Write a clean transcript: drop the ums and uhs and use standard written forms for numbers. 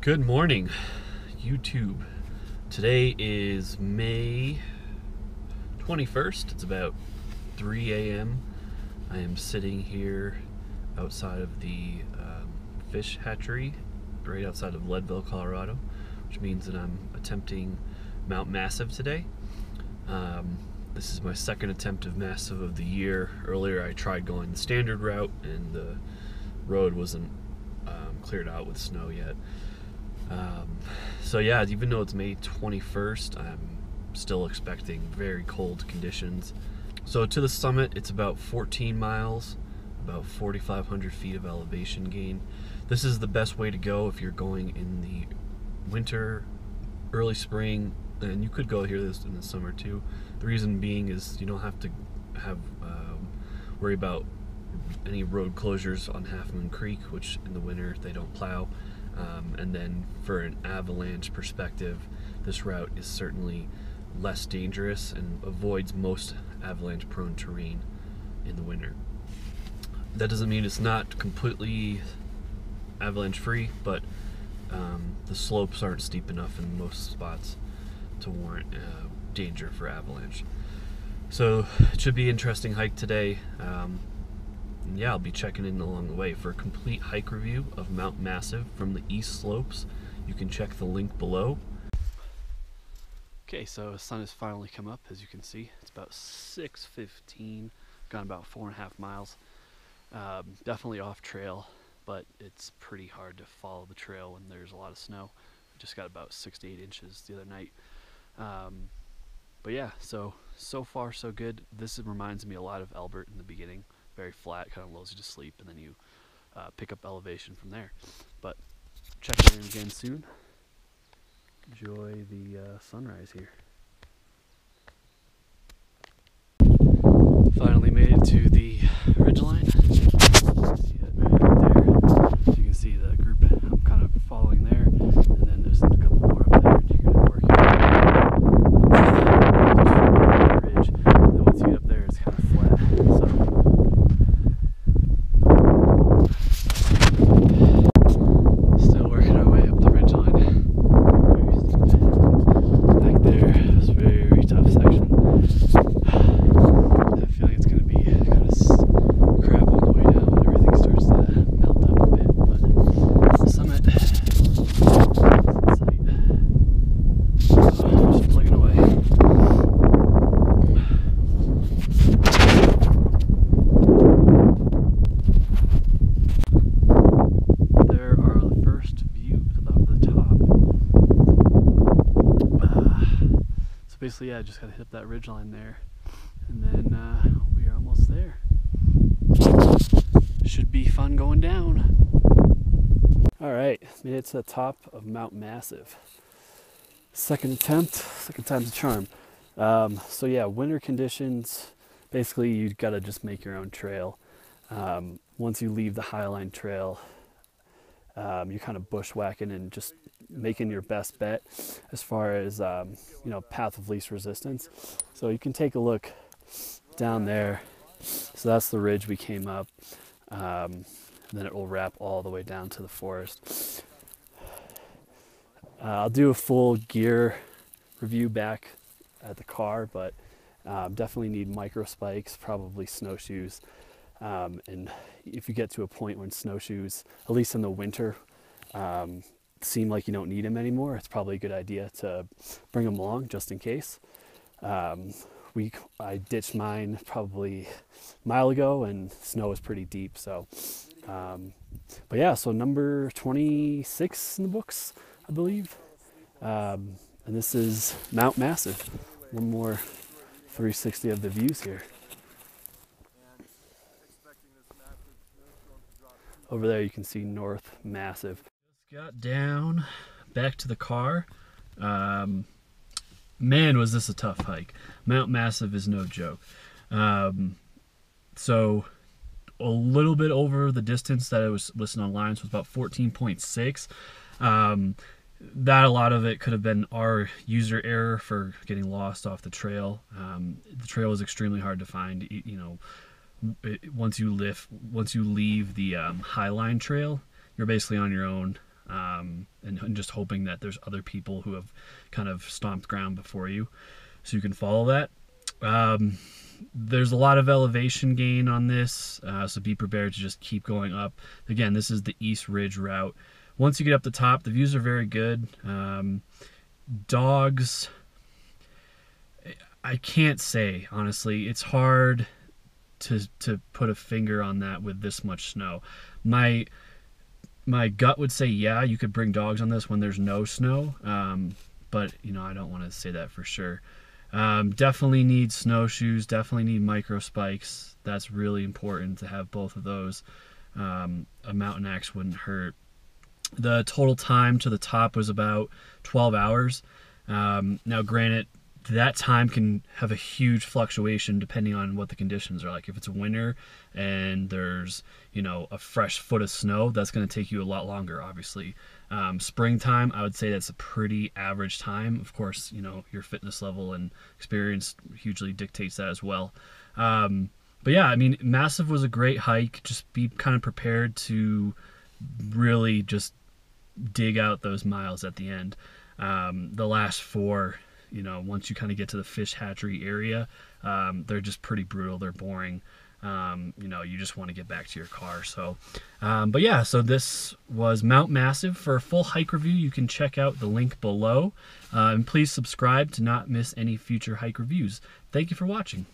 Good morning, YouTube. Today is May 21st. It's about 3 a.m. I am sitting here outside of the Fish Hatchery, right outside of Leadville, Colorado, which means that I'm attempting Mount Massive today. This is my second attempt of Massive of the year. Earlier I tried going the standard route and the road wasn't cleared out with snow yet. So yeah, even though it's May 21st, I'm still expecting very cold conditions. So to the summit, it's about 14 miles, about 4,500 feet of elevation gain. This is the best way to go if you're going in the winter, early spring, and you could go here in the summer too. The reason being is you don't have to worry about any road closures on Half Moon Creek, which in the winter they don't plow. And then for an avalanche perspective, this route is certainly less dangerous and avoids most avalanche prone terrain in the winter. That doesn't mean it's not completely avalanche free, but the slopes aren't steep enough in most spots to warrant danger for avalanche. So it should be an interesting hike today. Yeah, I'll be checking in along the way. For a complete hike review of Mount Massive from the east slopes, you can check the link below. Okay, so the sun has finally come up, as you can see. It's about 6:15, gone about 4.5 miles. Definitely off trail, but it's pretty hard to follow the trail when there's a lot of snow. We just got about 6 to 8 inches the other night. But yeah, so far so good. This reminds me a lot of Albert in the beginning. Very flat, kind of lulls you to sleep, and then you pick up elevation from there. But check it in again soon. Enjoy the sunrise here. Finally made it to the ridgeline. See it right there. So you can see the group I'm kind of following there, and then there's a couple more up there. You're going to work the ridge, and then once you get up there, it's kind of flat. So basically, yeah, just gotta hit that ridge line there, and then we are almost there. Should be fun going down. All right, made it to the top of Mount Massive. Second attempt, second time's a charm. So yeah, winter conditions, basically you gotta just make your own trail. Once you leave the Highline Trail, you're kind of bushwhacking and just making your best bet as far as path of least resistance. So you can take a look down there. So that's the ridge we came up, and then it will wrap all the way down to the forest. I'll do a full gear review back at the car, but definitely need micro spikes, probably snowshoes. And if you get to a point when snowshoes, at least in the winter, seem like you don't need them anymore, it's probably a good idea to bring them along just in case. I ditched mine probably a mile ago and snow was pretty deep. So, but yeah, so number 26 in the books, I believe. And this is Mount Massive. One more 360 of the views here. Over there you can see North Massive. Just got down, back to the car. Man, was this a tough hike. Mount Massive is no joke. So a little bit over the distance that I was listed online, so it was about 14.6. That a lot of it could have been our user error for getting lost off the trail. The trail was extremely hard to find. Once you leave the Highline Trail, you're basically on your own. and just hoping that there's other people who have kind of stomped ground before you, so you can follow that. There's a lot of elevation gain on this, so be prepared to just keep going up. Again, this is the East Ridge route. Once you get up the top, the views are very good. Dogs, I can't say, honestly. It's hard to put a finger on that with this much snow. My gut would say, yeah, you could bring dogs on this when there's no snow, but you know, I don't want to say that for sure. Definitely need snowshoes, definitely need micro spikes. That's really important to have both of those. A mountain axe wouldn't hurt. The total time to the top was about 12 hours. Now granted, that time can have a huge fluctuation depending on what the conditions are like. If it's winter and there's, you know, a fresh foot of snow, that's going to take you a lot longer, obviously. Springtime, I would say that's a pretty average time. Of course, you know, your fitness level and experience hugely dictates that as well. But yeah, I mean, Massive was a great hike. Just be kind of prepared to really just dig out those miles at the end. The last 4, you know, once you kind of get to the Fish Hatchery area, they're just pretty brutal. They're boring. You know, you just want to get back to your car. So, but yeah, so this was Mount Massive. For a full hike review, you can check out the link below. And please subscribe to not miss any future hike reviews. Thank you for watching.